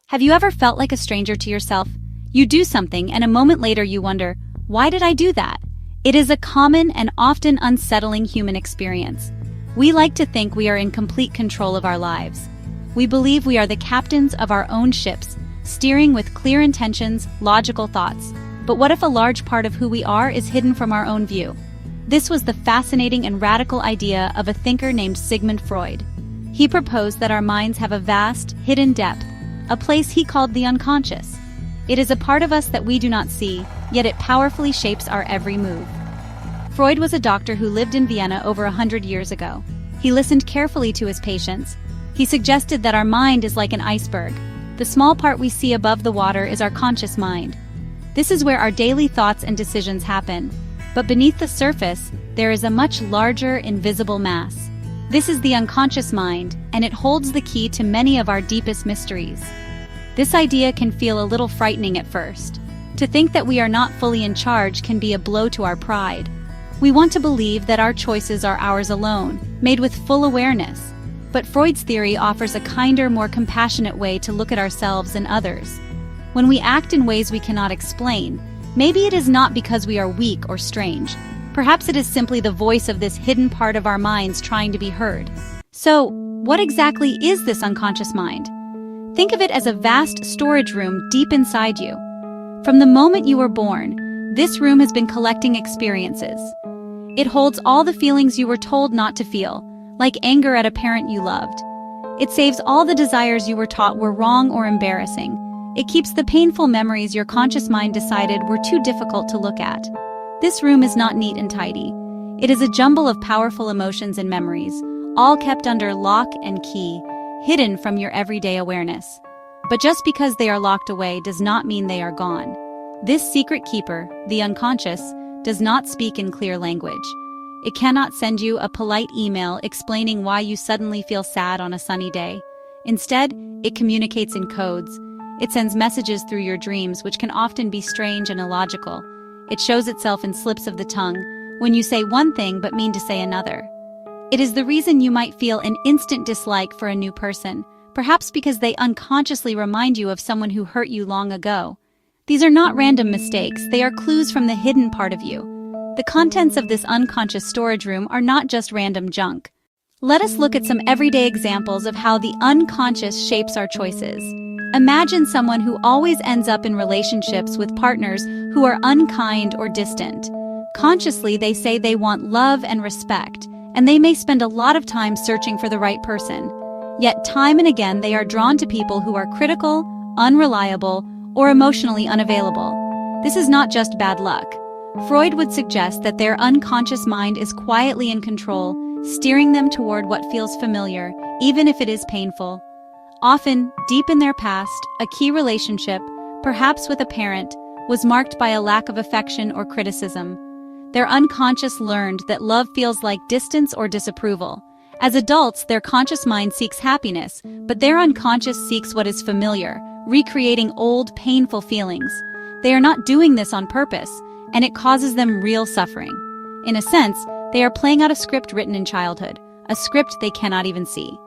Have you ever felt like a stranger to yourself? You do something and a moment later you wonder, why did I do that? It is a common and often unsettling human experience. We like to think we are in complete control of our lives. We believe we are the captains of our own ships, steering with clear intentions, logical thoughts. But what if a large part of who we are is hidden from our own view? This was the fascinating and radical idea of a thinker named Sigmund Freud. He proposed that our minds have a vast, hidden depth, a place he called the unconscious. It is a part of us that we do not see, yet it powerfully shapes our every move. Freud was a doctor who lived in Vienna over 100 years ago. He listened carefully to his patients. He suggested that our mind is like an iceberg. The small part we see above the water is our conscious mind. This is where our daily thoughts and decisions happen. But beneath the surface, there is a much larger, invisible mass. This is the unconscious mind, and it holds the key to many of our deepest mysteries. This idea can feel a little frightening at first. To think that we are not fully in charge can be a blow to our pride. We want to believe that our choices are ours alone, made with full awareness. But Freud's theory offers a kinder, more compassionate way to look at ourselves and others. When we act in ways we cannot explain, maybe it is not because we are weak or strange. Perhaps it is simply the voice of this hidden part of our minds trying to be heard. So, what exactly is this unconscious mind? Think of it as a vast storage room deep inside you. From the moment you were born, this room has been collecting experiences. It holds all the feelings you were told not to feel, like anger at a parent you loved. It saves all the desires you were taught were wrong or embarrassing. It keeps the painful memories your conscious mind decided were too difficult to look at. This room is not neat and tidy. It is a jumble of powerful emotions and memories, all kept under lock and key, hidden from your everyday awareness. But just because they are locked away does not mean they are gone. This secret keeper, the unconscious, does not speak in clear language. It cannot send you a polite email explaining why you suddenly feel sad on a sunny day. Instead, it communicates in codes. It sends messages through your dreams, which can often be strange and illogical. It shows itself in slips of the tongue, when you say one thing but mean to say another. It is the reason you might feel an instant dislike for a new person, perhaps because they unconsciously remind you of someone who hurt you long ago. These are not random mistakes, they are clues from the hidden part of you. The contents of this unconscious storage room are not just random junk. Let us look at some everyday examples of how the unconscious shapes our choices. Imagine someone who always ends up in relationships with partners who are unkind or distant. Consciously, they say they want love and respect, and they may spend a lot of time searching for the right person. Yet time and again, they are drawn to people who are critical, unreliable, or emotionally unavailable. This is not just bad luck. Freud would suggest that their unconscious mind is quietly in control, steering them toward what feels familiar, even if it is painful. Often, deep in their past, a key relationship, perhaps with a parent, was marked by a lack of affection or criticism. Their unconscious learned that love feels like distance or disapproval. As adults, their conscious mind seeks happiness, but their unconscious seeks what is familiar, recreating old, painful feelings. They are not doing this on purpose, and it causes them real suffering. In a sense, they are playing out a script written in childhood, a script they cannot even see.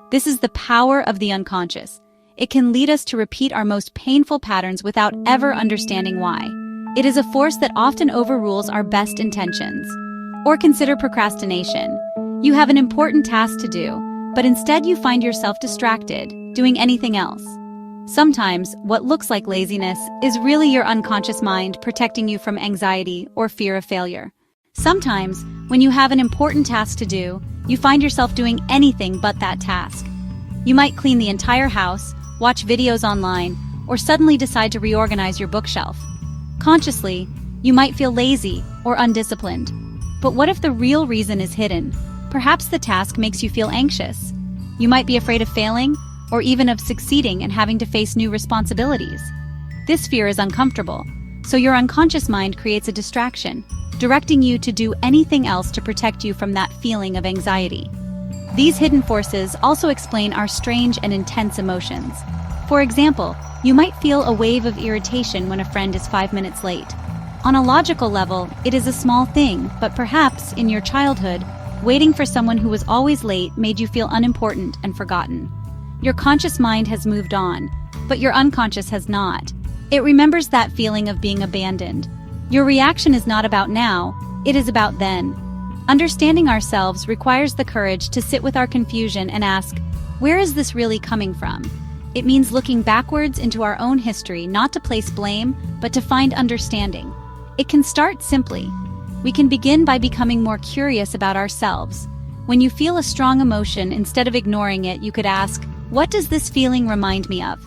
This is the power of the unconscious. It can lead us to repeat our most painful patterns without ever understanding why. It is a force that often overrules our best intentions. Or consider procrastination. You have an important task to do, but instead you find yourself distracted, doing anything else. Sometimes, what looks like laziness is really your unconscious mind protecting you from anxiety or fear of failure. Sometimes, when you have an important task to do, you find yourself doing anything but that task. You might clean the entire house, watch videos online, or suddenly decide to reorganize your bookshelf. Consciously, you might feel lazy or undisciplined. But what if the real reason is hidden? Perhaps the task makes you feel anxious. You might be afraid of failing, or even of succeeding and having to face new responsibilities. This fear is uncomfortable, so your unconscious mind creates a distraction, directing you to do anything else to protect you from that feeling of anxiety. These hidden forces also explain our strange and intense emotions. For example, you might feel a wave of irritation when a friend is 5 minutes late. On a logical level, it is a small thing, but perhaps, in your childhood, Waiting for someone who was always late made you feel unimportant and forgotten. Your conscious mind has moved on, but your unconscious has not. It remembers that feeling of being abandoned. Your reaction is not about now, it is about then. Understanding ourselves requires the courage to sit with our confusion and ask, where is this really coming from? It means looking backwards into our own history, not to place blame, but to find understanding. It can start simply. We can begin by becoming more curious about ourselves. When you feel a strong emotion, instead of ignoring it, you could ask, what does this feeling remind me of?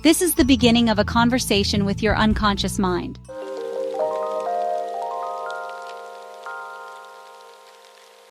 This is the beginning of a conversation with your unconscious mind.